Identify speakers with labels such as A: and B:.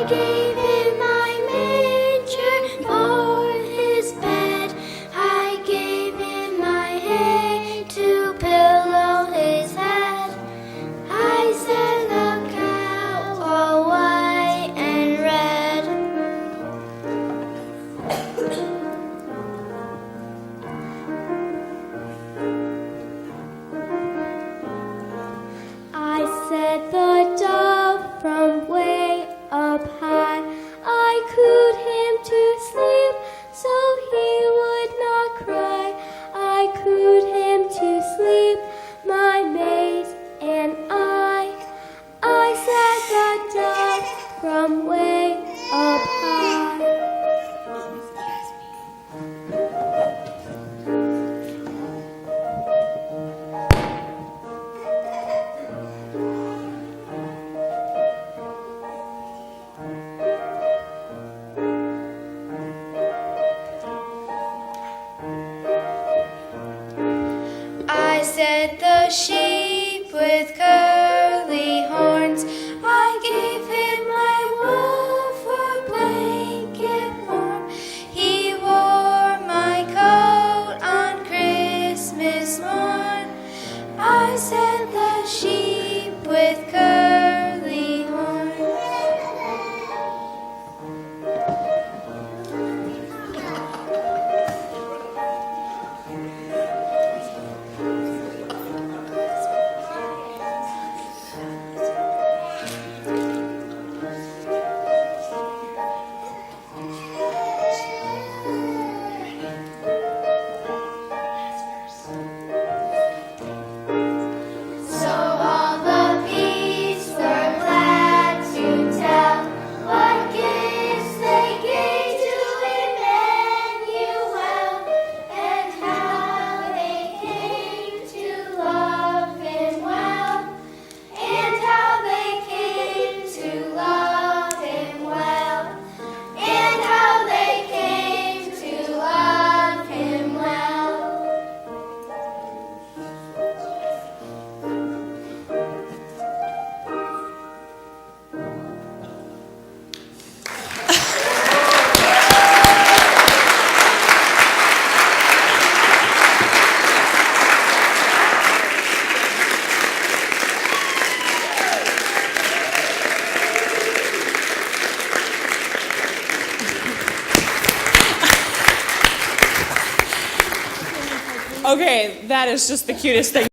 A: gave him my manger for his bed. I gave him my hay to pillow his head. I said, look out, all white and red. I said, the dove from way up high, I cooed him to sleep so he would not cry. I cooed him to sleep, my mate and I said, the dove from way up high. I said, the sheep with curly horns, I gave him my wool for blanket warm. He wore my coat on Christmas morn. I said, the sheep with curly horns. So all the peace were glad to tell what gifts they gave to Emmanuel, and how they came to love him well, and how they came to love him well, and how they came to love him well.
B: Okay, that is just the cutest thing.